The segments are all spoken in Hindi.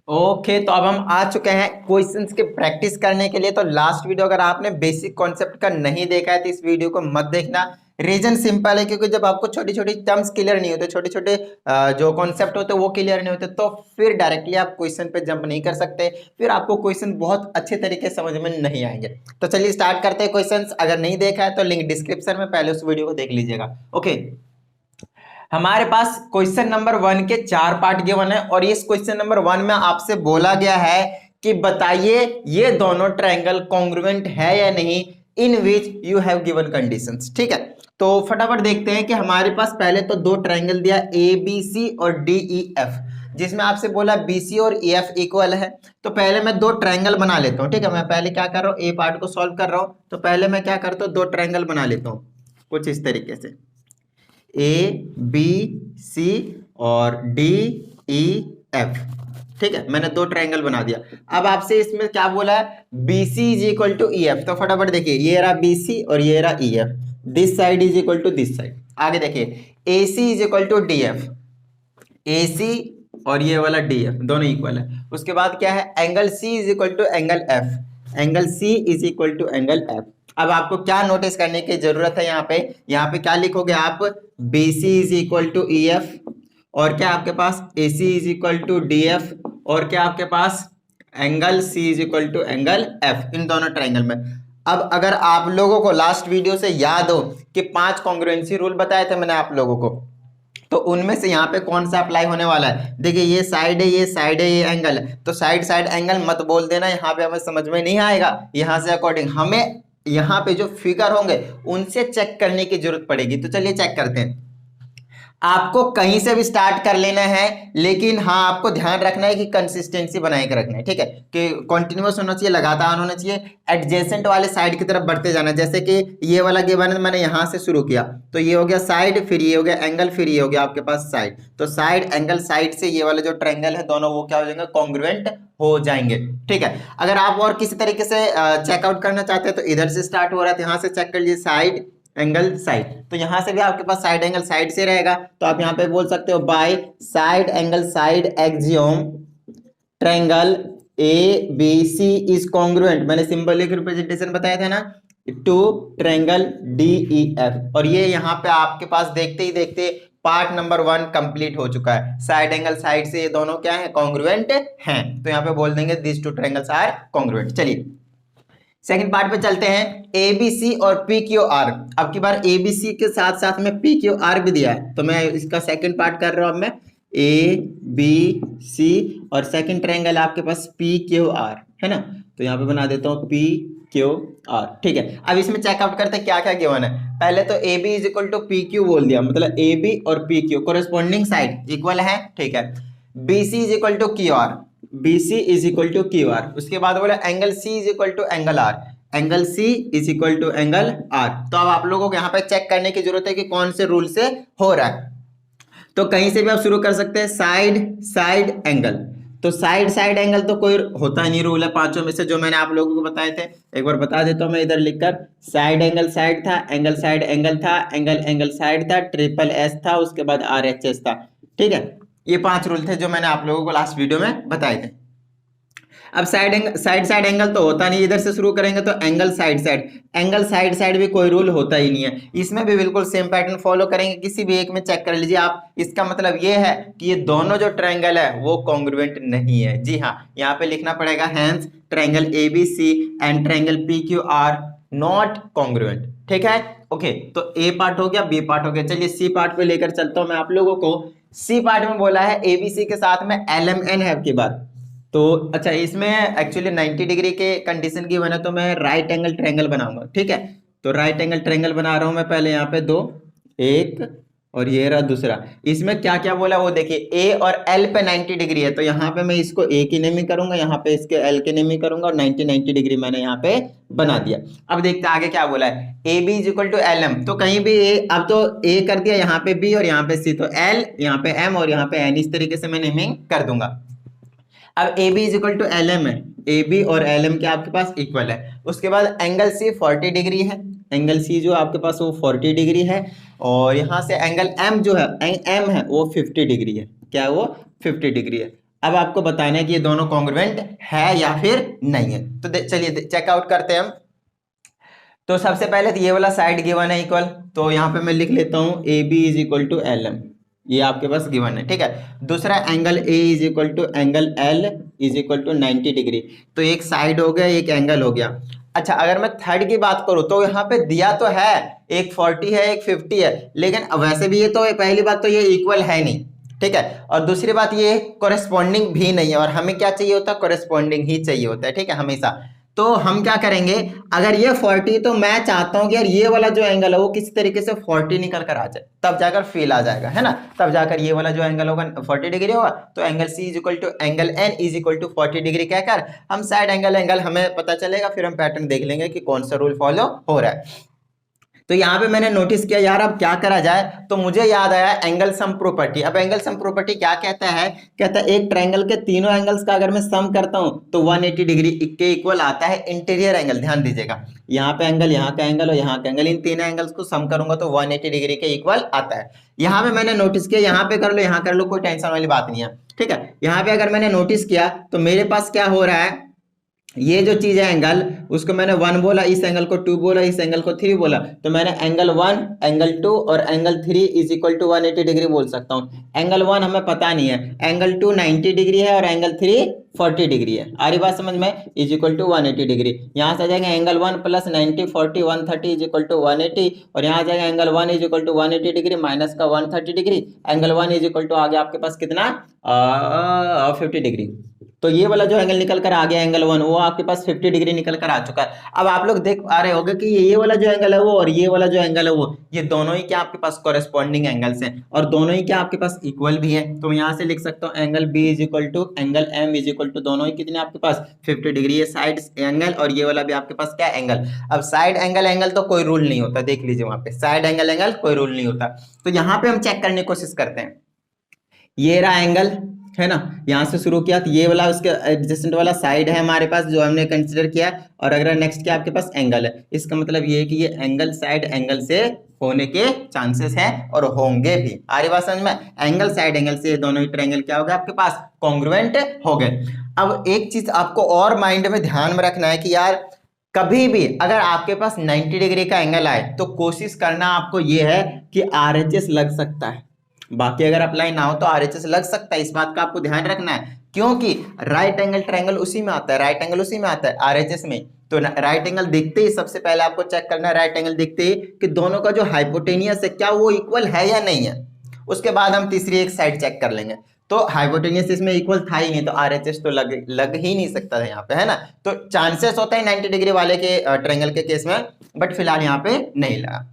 ओके तो अब हम आ चुके हैं क्वेश्चंस के प्रैक्टिस करने के लिए। तो लास्ट वीडियो अगर आपने बेसिक कॉन्सेप्ट का नहीं देखा है तो इस वीडियो को मत देखना। रीजन सिंपल है, क्योंकि जब आपको छोटी छोटी टर्म्स क्लियर नहीं होते, छोटे छोटे जो कॉन्सेप्ट होते हैं वो क्लियर नहीं होते, तो फिर डायरेक्टली आप क्वेश्चन पे जंप नहीं कर सकते, फिर आपको क्वेश्चन बहुत अच्छे तरीके से समझ में नहीं आएंगे। तो चलिए स्टार्ट करते हैं क्वेश्चन। अगर नहीं देखा है तो लिंक डिस्क्रिप्शन में, पहले उस वीडियो को देख लीजिएगा। ओके, हमारे पास क्वेश्चन नंबर 1 के 4 पार्ट गिवन है और इस क्वेश्चन नंबर 1 में आपसे बोला गया है कि बताइए ये दोनों ट्रायंगल कॉन्ग्रुएंट है या नहीं in which you have given conditions. ठीक है, तो फटाफट देखते हैं कि हमारे पास पहले तो दो ट्रायंगल दिया ए बी सी और डी ई एफ, जिसमें आपसे बोला बी सी और ई एफ इक्वल है। तो पहले मैं दो ट्रायंगल बना लेता हूँ। ठीक है, मैं पहले क्या कर रहा हूँ, ए पार्ट को सॉल्व कर रहा हूँ। तो पहले मैं क्या करता हूँ, दो ट्रायंगल बना लेता हूँ कुछ इस तरीके से, ए बी सी और डी ई एफ। ठीक है, मैंने दो ट्रायंगल बना दिया। अब आपसे इसमें क्या बोला है, B C is equal to E F. तो फटाफट देखिए, ये रहा बी सी और ये रहा E F, this side is equal to this side. आगे देखिए, A C is equal to D F, A C और ये वाला डी एफ दोनों इक्वल है। उसके बाद क्या है, angle C is equal to angle F, angle C is equal to angle F. अब आपको क्या नोटिस करने की जरूरत है, यहाँ पे क्या लिखोगे आप, B C is equal to E F, और क्या आपके पास A C is equal to D F, और क्या आपके पास angle C is equal to angle F, इन दोनों ट्रायंगल में। अब अगर आप लोगों को लास्ट वीडियो से याद हो कि 5 कॉन्ग्रुएंसी रूल बताए थे मैंने आप लोगों को, तो उनमें से यहाँ पे कौन सा अप्लाई होने वाला है। देखिए, ये साइड है, ये साइड है, ये एंगल है, तो साइड साइड एंगल मत बोल देना, यहाँ पे हमें समझ में नहीं आएगा। यहाँ से अकॉर्डिंग हमें यहाँ पे जो फिगर होंगे उनसे चेक करने की जरूरत पड़ेगी। तो चलिए चेक करते हैं। आपको कहीं से भी स्टार्ट कर लेना है, लेकिन हाँ आपको ध्यान रखना है कि कंसिस्टेंसी बनाए के रखना है। ठीक है, कि कंटिन्यूअस होना चाहिए, लगातार होना चाहिए, एडजेसेंट वाले साइड की तरफ बढ़ते जाना है। जैसे कि ये वाला गिवन है, मैंने यहाँ से शुरू किया, तो ये हो गया साइड, फिर ये हो गया एंगल, फिर ये हो गया आपके पास साइड। तो साइड एंगल साइड से ये वाले जो ट्रायंगल है दोनों वो क्या हो जाएंगे, कॉन्ग्रुएंट हो जाएंगे। ठीक है, अगर आप और किसी तरीके से चेकआउट करना चाहते हैं तो इधर से स्टार्ट हो रहा है, यहाँ से चेक कर लीजिए, साइड एंगल साइड, तो यहां से भी आपके पास साइड एंगल साइड से रहेगा। तो आप यहां पे बोल सकते हो by side angle side axiom triangle A B C is congruent, मैंने सिंबलिक रिप्रेजेंटेशन बताया था ना, to triangle D E F. और ये यहाँ पे आपके पास देखते ही देखते पार्ट नंबर 1 कंप्लीट हो चुका है। साइड एंगल साइड से ये दोनों क्या है, कॉन्ग्रुएंट हैं। तो यहाँ पे बोल देंगे this two triangles are congruent. चलिए सेकंड पार्ट पे चलते हैं, ए बी सी और पी क्यू आर। अब की बार ए बी सी के साथ साथ में पी क्यू आर भी दिया है, तो मैं इसका सेकंड पार्ट कर रहा हूं। अब मैं ए बी सी और सेकंड ट्रायंगल आपके पास पी क्यू आर है ना, तो यहाँ पे बना देता हूँ पी क्यू आर। ठीक है, अब इसमें चेकआउट करते हैं क्या क्या गिवन है। पहले तो A B is equal to P Q बोल दिया, मतलब ए बी और P Q corresponding side equal है। ठीक है, B C is equal to Q R, B C is equal to Q R. उसके बाद बोला angle C is equal to angle R, angle C is equal to angle R. तो अब आप लोगों को यहाँ पे चेक करने की जरूरत है कि कौन से रूल से हो रहा है। तो कहीं से भी आप शुरू कर सकते हैं, साइड साइड एंगल। तो साइड साइड एंगल तो कोई होता नहीं रूल है पांचों में से जो मैंने आप लोगों को बताए थे। एक बार बता देता हूं मैं इधर लिखकर, साइड एंगल साइड था, एंगल साइड एंगल था, एंगल एंगल साइड था, ट्रिपल एस था, उसके बाद आर एच एस था। ठीक है, ये 5 रूल थे जो मैंने आप लोगों को लास्ट वीडियो में बताए थे। अब साइड साइड एंगल तो होता नहीं, इधर से शुरू करेंगे तो angle side side, angle side side भी कोई रूल होता ही नहीं है। इसमें भी बिल्कुल सेम पैटर्न फॉलो करेंगे, किसी भी एक में चेक कर लीजिए आप। इसका मतलब ये है कि ये दोनों जो ट्रायंगल है वो कॉन्ग्रुएंट नहीं है। जी हाँ, यहाँ पे लिखना पड़ेगा hence triangle A B C and triangle P Q R not congruent. ठीक है, ओके, तो ए पार्ट हो गया, बी पार्ट हो गया। चलिए सी पार्ट पे लेकर चलता हूं मैं आप लोगों को। सी पार्ट में बोला है एबीसी के साथ में एल एम एन है की बात। तो अच्छा, इसमें एक्चुअली 90 डिग्री के कंडीशन की बना, तो मैं राइट एंगल ट्रायंगल बनाऊंगा। ठीक है, तो राइट एंगल ट्रायंगल बना रहा हूं मैं। पहले यहाँ पे 2, एक और ये रहा दूसरा। इसमें क्या क्या बोला वो देखिए, ए और एल पे 90 डिग्री है, तो यहाँ पे मैं इसको ए की नेमी करूंगा, यहाँ पे इसके एल की नेमी करूंगा, और 90 डिग्री मैंने यहाँ पे बना दिया। अब देखते हैं आगे क्या बोला है, A B is equal to L M. तो कहीं भी ए, अब तो ए कर दिया, यहाँ पे बी और यहाँ पे सी, तो एल, यहाँ पे एम और यहाँ पे एन, इस तरीके से मैं नेमिंग कर दूंगा। अब A B is equal to L M है, ए बी और एल एम के आपके पास इक्वल है। उसके बाद एंगल सी 40 डिग्री है, एंगल सी जो आपके पास वो 40 डिग्री है, और यहाँ से एंगल एम जो है, एम है वो 50 डिग्री है। क्या है वो, 50 डिग्री है। अब आपको बताना है कि ये दोनों कॉन्ग्रुएंट है या फिर नहीं है। तो चलिए चेकआउट करते हैं हम। तो सबसे पहले तो ये वाला साइड गिवन है इक्वल, तो यहाँ पे मैं लिख लेता हूँ A B is equal to L M, ये आपके पास गिवन है, ठीक है। दूसरा angle A is equal to angle L is equal to 90 degree, तो एक साइड हो गया एक एंगल हो गया। अच्छा अगर मैं थर्ड की बात करूं तो यहाँ पे दिया तो है एक 40 है एक 50 है, लेकिन वैसे भी ये तो पहली बात तो ये इक्वल है नहीं, ठीक है। और दूसरी बात ये कोरेस्पॉन्डिंग भी नहीं है, और हमें क्या चाहिए होता है, कोरेस्पॉन्डिंग ही चाहिए होता है, ठीक है, हमेशा। तो हम क्या करेंगे, अगर ये 40 तो मैं चाहता हूं कि यार ये वाला जो एंगल है वो किसी तरीके से 40 निकल कर आ जाए, तब जाकर फेल आ जाएगा, है ना। तब जाकर ये वाला जो एंगल होगा 40 डिग्री होगा, तो angle C is equal to angle N is equal to 40 degree कहकर हम साइड एंगल हमें पता चलेगा, फिर हम पैटर्न देख लेंगे कि कौन सा रूल फॉलो हो रहा है। तो यहाँ पे मैंने नोटिस किया यार अब क्या करा जाए, तो मुझे याद आया एंगल सम प्रॉपर्टी। अब एंगल सम प्रॉपर्टी क्या कहता है, कहता है एक ट्रायंगल के तीनों एंगल्स का अगर मैं सम करता हूं तो 180 डिग्री के इक्वल आता है इंटीरियर एंगल। ध्यान दीजिएगा, यहाँ पे एंगल, यहाँ का एंगल और यहाँ का एंगल, इन तीनों एंगल्स को सम करूंगा तो 180 डिग्री के इक्वल आता है। यहाँ पे मैंने नोटिस किया, यहाँ पे कर लो यहाँ कर लो, कोई टेंशन वाली बात नहीं है, ठीक है। यहाँ पे अगर मैंने नोटिस किया तो मेरे पास क्या हो रहा है, ये जो चीज है एंगल, उसको मैंने 1 बोला, इस एंगल को 2 बोला, इस एंगल को 3 बोला, तो मैंने एंगल 1 एंगल 2 और angle 3 is equal to 180 degree बोल सकता हूँ। एंगल 1 हमें पता नहीं है, एंगल 2 90 डिग्री है और एंगल 3 40 डिग्री है। आ रही बात समझ में, इज इक्वल टू 180 डिग्री। यहाँ से आ जाएगा angle 1 plus 90 40 130 is equal to 180, और यहाँ आ जाएगा angle 1 is equal to 180 degree minus का 130 degree, angle 1 is equal to आ गया आपके पास कितना 50 डिग्री। तो ये वाला जो एंगल निकल कर आ गया एंगल 1, वो आपके पास 50 डिग्री निकल कर आ चुका है। अब आप लोग देख पा रहे होंगे कि ये वाला जो एंगल है वो और ये वाला जो एंगल है वो, ये दोनों ही क्या आपके पास कोरेस्पॉन्डिंग एंगल्स हैं, और दोनों ही क्या आपके पास इक्वल भी है। तो यहाँ से लिख सकता हूँ angle B is equal to angle M is equal to, दोनों ही कितने आपके पास 50 डिग्री, ये साइड एंगल और ये वाला भी आपके पास क्या एंगल। अब साइड एंगल तो कोई रूल नहीं होता, देख लीजिए वहां पे साइड एंगल कोई रूल नहीं होता। तो यहाँ पे हम चेक करने की कोशिश करते हैं, ये रहा एंगल है ना, यहां से शुरू किया तो ये वाला उसके एडजेसेंट वाला साइड है हमारे पास जो हमने कंसीडर किया, और अगर नेक्स्ट क्या आपके पास एंगल है, इसका मतलब ये है कि ये एंगल साइड एंगल से होने के चांसेस है और होंगे भी। आ रही बात समझ में, एंगल साइड एंगल से दोनों ही ट्रायंगल क्या हो गए आपके पास कॉन्ग्रुएंट हो गए। अब एक चीज आपको और माइंड में ध्यान में रखना है कि यार कभी भी अगर आपके पास 90 डिग्री का एंगल आए तो कोशिश करना आपको ये है कि RHS लग सकता है, बाकी अगर अप्लाई ना हो तो RHS लग सकता है, इस बात का आपको ध्यान रखना है, क्योंकि राइट एंगल ट्रायंगल उसी में आता है, राइट एंगल उसी में आता है RHS में। तो राइट एंगल दिखते ही सबसे पहले आपको चेक करना है, राइट एंगल दिखते ही कि दोनों का जो हाइपोटेनियस है क्या वो इक्वल है या नहीं है, उसके बाद हम तीसरी एक साइड चेक कर लेंगे। तो हाइपोटेनियस इसमें इक्वल था ही नहीं, तो RHS तो लग ही नहीं सकता था यहाँ पे, है ना। तो चांसेस होता है 90 डिग्री वाले के ट्रायंगल के केस में, बट फिलहाल यहाँ पे नहीं लगा।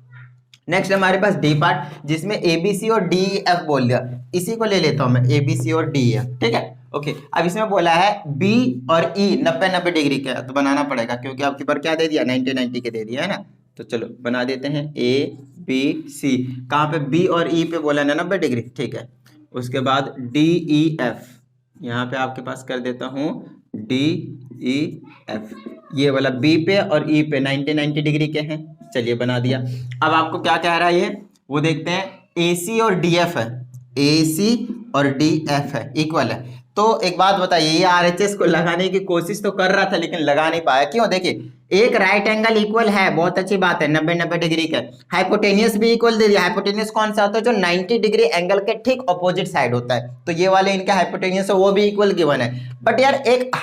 नेक्स्ट हमारे पास डी पार्ट, जिसमें ABC और DEF बोल दिया, इसी को ले लेता हूं मैं ABC और DEF, ठीक है। ओके, अब इसमें बोला है B और E 90-90 डिग्री का, तो बनाना पड़ेगा क्योंकि आपके पर क्या दे दिया 90-90 के दे दिया है ना। तो चलो बना देते हैं ABC, कहाँ पे B और E पे बोला 90 डिग्री, ठीक है। उसके बाद DEF, यहाँ पे आपके पास कर देता हूँ DEF, ये वाला B पे और E पे 90-90 डिग्री के हैं, चलिए बना दिया। अब आपको क्या कह रहा है ये, वो देखते हैं, AC और DF है, AC और DF है इक्वल है। तो एक बात बताइए, ये RHS को लगाने की कोशिश तो कर रहा था लेकिन लगा नहीं पाया, क्यों? देखिए एक राइट एंगल इक्वल है, बहुत अच्छी बात है, 90-90 डिग्री का। हाइपोटेनियस भी इक्वल दे दिया। हाइपोटेनियस कौन सा होता है, जो 90 डिग्री एंगल के ठीक ऑपोजिट साइड होता है, तो ये वाले इनका हाइपोटेनियस है वो भी इक्वल गिवन है। बट यार एक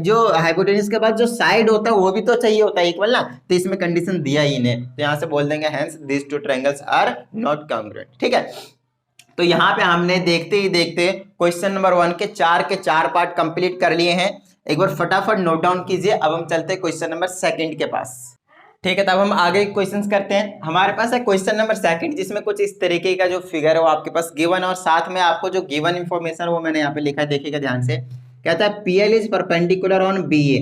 जो हाइपोटेनियस के बाद जो साइड होता है वो भी तो चाहिए होता है इक्वल ना, तो इसमें कंडीशन दिया ही नहीं, तो यहाँ से बोल देंगे hence this two triangles are not congruent, ठीक है। तो यहाँ पे हमने देखते ही देखते क्वेश्चन नंबर 1 के 4 पार्ट कंप्लीट कर लिए हैं। एक बार फटाफट नोट डाउन कीजिए। अब हम चलते हैं क्वेश्चन नंबर 2 के पास, ठीक है। तब हम आगे क्वेश्चंस करते हैं। हमारे पास है क्वेश्चन नंबर 2, जिसमें कुछ इस तरीके का जो फिगर है वो आपके पास गिवन, और साथ में आपको जो गिवन इंफॉर्मेशन वो मैंने यहाँ पे लिखा है, देखिएगा ध्यान से। कहता है PL is perpendicular on BA।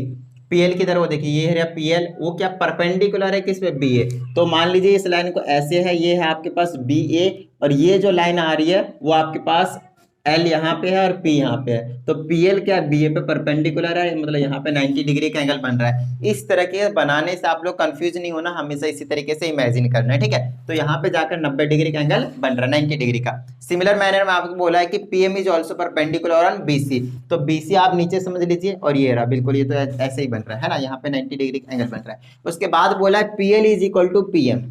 PL की तरह वो देखिए, ये है PL, वो क्या परपेंडिकुलर है किस पे, BA। तो मान लीजिए इस लाइन को ऐसे है, ये है आपके पास BA, और ये जो लाइन आ रही है वो आपके पास एल यहाँ पे है और पी यहाँ पे है, तो पी एल क्या बी ए पे परपेंडिकुलर है, मतलब यहाँ पे 90 डिग्री का एंगल बन रहा है। इस तरह के बनाने से आप लोग कंफ्यूज नहीं होना, हमेशा इसी तरीके से इमेजिन करना है, ठीक है। तो यहाँ पे जाकर 90 डिग्री का एंगल बन रहा है, 90 डिग्री का। सिमिलर मैनर में आपको बोला है कि P M is also perpendicular on B C, तो बी सी आप नीचे समझ लीजिए और ये रहा बिल्कुल, ये तो ऐसे ही बन रहा है ना, यहाँ पे 90 डिग्री का एंगल बन रहा है। उसके बाद बोला है P L is equal to P M,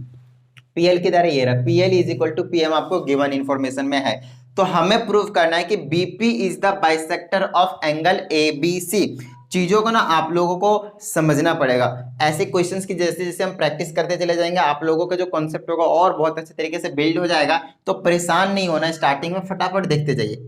PL किधर है, ये रहा, PL is equal to PM आपको गिवन इंफॉर्मेशन में है। तो हमें प्रूव करना है कि BP is the bisector of angle ABC. चीजों को ना आप लोगों को समझना पड़ेगा, ऐसे क्वेश्चंस की जैसे जैसे हम प्रैक्टिस करते चले जाएंगे आप लोगों का जो कॉन्सेप्ट होगा और बहुत अच्छे तरीके से बिल्ड हो जाएगा। तो परेशान नहीं होना, स्टार्टिंग में फटाफट देखते जाइए।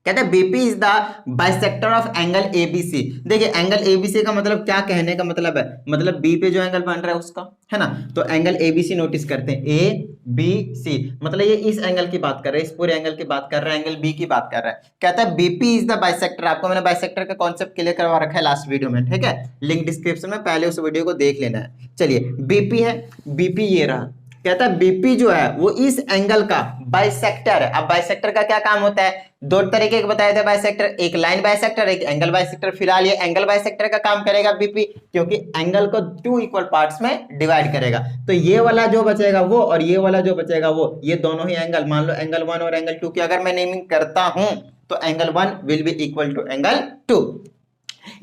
कहते हैं BP is the bisector of angle ABC. देखिए एंगल एबीसी का मतलब क्या कहने का मतलब है, मतलब बी पे जो एंगल बन रहा है उसका, है ना। तो एंगल एबीसी नोटिस करते हैं, ए बी सी, मतलब ये इस एंगल की बात कर रहे हैं, इस पूरे एंगल की बात कर रहा है, एंगल बी की बात कर रहा है। कहता है बीपी इज द बाइसेक्टर। आपको मैंने बाइसेक्टर का कॉन्सेप्ट क्लियर करवा रखा है लास्ट वीडियो में, ठीक है, लिंक डिस्क्रिप्शन में, पहले उस वीडियो को देख लेना है। चलिए बीपी है, बीपी ये रहा। कहता है बीपी जो है वो इस एंगल का बाइसेक्टर है। अब बाइसेक्टर का क्या काम होता है, दो तरीके के बताए थे बाइसेक्टर, एक लाइन बाइसेक्टर, एक एंगल बाइसेक्टर। फिलहाल ये एंगल बाइसेक्टर का काम करेगा बीपी, क्योंकि एंगल को 2 इक्वल पार्ट्स में डिवाइड करेगा। तो ये वाला जो बचेगा वो और ये वाला जो बचेगा वो, ये दोनों ही एंगल, मान लो एंगल 1 और एंगल 2 की अगर मैं नेमिंग करता हूं तो angle 1 will be equal to angle 2।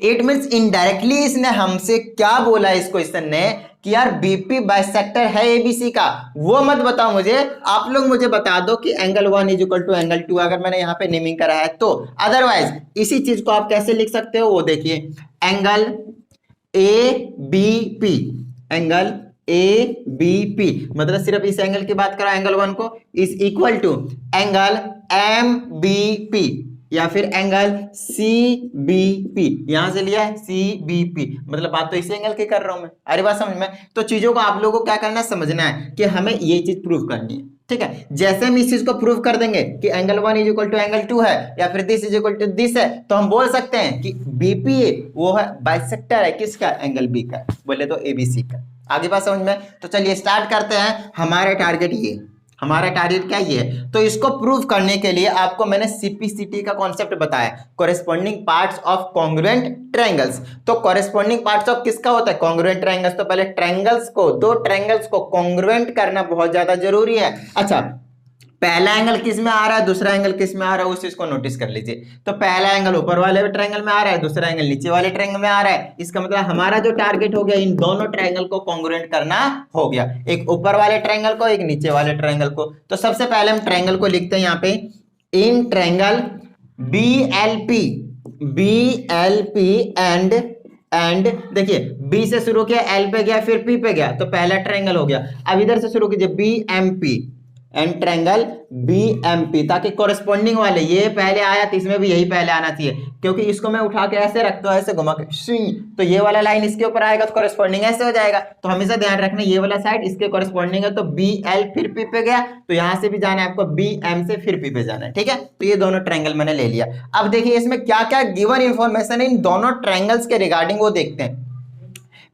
It means indirectly इसने हमसे क्या बोला इस क्वेश्चन ने कि यार बीपी बाइसेक्टर है एबीसी का। वो मत बताओ मुझे, आप लोग मुझे बता दो कि angle 1 is equal to angle 2 अगर मैंने यहाँ पे नेमिंग करा है तो। अदरवाइज इसी चीज को आप कैसे लिख सकते हो वो देखिए, angle A B P, angle A B P मतलब सिर्फ इस एंगल की बात करा एंगल 1 को, is equal to angle M B P या फिर एंगल सी बी पी, यहां से लिया है सी बी पी, मतलब बात तो इसी एंगल की कर रहा हूं मैं। अरे बात समझ में। तो चीजों को आप लोगों को क्या करना है, समझना है कि हमें ये चीज प्रूव करनी है, ठीक है। जैसे हम इस चीज को प्रूव कर देंगे कि angle 1 is equal to angle 2 है या फिर this is equal to this है, तो हम बोल सकते हैं कि बीपी वो है बाइसेक्टर है किसका, एंगल बी का, बोले तो एबीसी का। आगे बात समझ में। तो चलिए स्टार्ट करते हैं। हमारा टारगेट ये, हमारा टारगेट क्या ये है, तो इसको प्रूव करने के लिए आपको मैंने सीपीसीटी का कॉन्सेप्ट बताया, corresponding parts of congruent triangles. तो कोरेस्पोंडिंग पार्ट्स ऑफ किसका होता है, कॉन्ग्रुएंट ट्रायंगल्स। तो पहले ट्रायंगल्स को, दो ट्रायंगल्स को कॉन्ग्रुएंट करना बहुत ज्यादा जरूरी है। अच्छा, पहला एंगल किस में आ रहा है, दूसरा एंगल किस में आ रहा है, उस चीज को नोटिस कर लीजिए। तो पहला एंगल ऊपर वाले ट्रायंगल में आ रहा है, दूसरा एंगल नीचे वाले ट्रायंगल में आ रहा है। इसका मतलब हमारा जो टारगेट हो गया, इन दोनों ट्रायंगल को कॉन्ग्रुएंट करना हो गया, एक ऊपर वाले ट्रायंगल को, एक नीचे वाले ट्रायंगल को। तो सबसे पहले हम ट्रायंगल को लिखते हैं यहाँ पे, in triangle B L P and देखिए बी से शुरू किया, एल पे गया, फिर पी पे गया, तो पहला ट्रायंगल हो गया। अब इधर से शुरू कीजिए, B M P and triangle B M P, ताकि कोरेस्पोंडिंग वाले ये पहले आया तो इसमें भी यही पहले आना चाहिए, क्योंकि इसको मैं उठा के ऐसे रखता हूं, ऐसे घुमा के, तो ये वाला लाइन इसके ऊपर आएगा तो कोरेस्पोंडिंग ऐसे हो जाएगा। तो हमेशा ध्यान रखना ये वाला साइड इसके कोरेस्पोंडिंग है, तो बी एल फिर पी पे गया, तो यहां से भी जाना है आपको बी एम से फिर पी पे जाना है, ठीक है। तो ये दोनों ट्रायंगल मैंने ले लिया। अब देखिए इसमें क्या क्या गिवन इंफॉर्मेशन है इन दोनों ट्रायंगल्स के रिगार्डिंग, वो देखते हैं।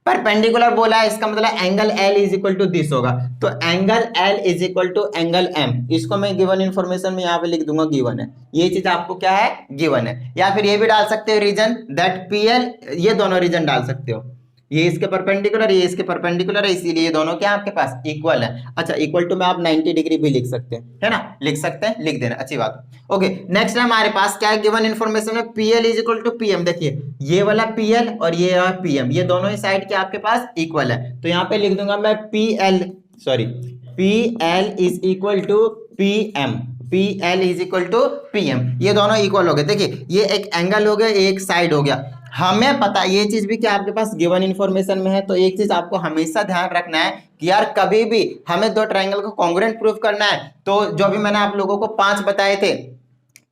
परपेंडिकुलर बोला है, इसका मतलब angle L is equal to this होगा, तो angle L is equal to angle M। इसको मैं गिवन इन्फॉर्मेशन में यहाँ पे लिख दूंगा गिवन है, ये चीज आपको क्या है, गिवन है। या फिर ये भी डाल सकते हो रीजन दैट PL, ये दोनों रीजन डाल सकते हो, ये इसके परपेंडिकुलर, ये इसके परपेंडिकुलर है, इसीलिए ये दोनों क्या आपके पास इक्वल है। अच्छा, इक्वल टू में आप 90 डिग्री भी लिख सकते हैं, है ना, लिख सकते हैं, लिख देना, अच्छी बात। ओके, नेक्स्ट है हमारे पास क्या है गिवन इन्फॉर्मेशन में, PL is equal to PM। देखिए ये वाला PL और ये वाला PM, ये दोनों ही साइड के आपके पास इक्वल है, तो यहाँ पे लिख दूंगा मैं PL is equal to PM, PL is equal to PM, ये दोनों इक्वल हो गए। देखिए ये एक एंगल हो गया, एक साइड हो गया। हमें पता, ये चीज भी क्या आपके पास गिवन इन्फॉर्मेशन में है, तो एक चीज आपको हमेशा ध्यान रखना है कि यार कभी भी हमें दो ट्रायंगल को कॉन्ग्रुएंट प्रूफ करना है, तो जो भी मैंने आप लोगों को 5 बताए थे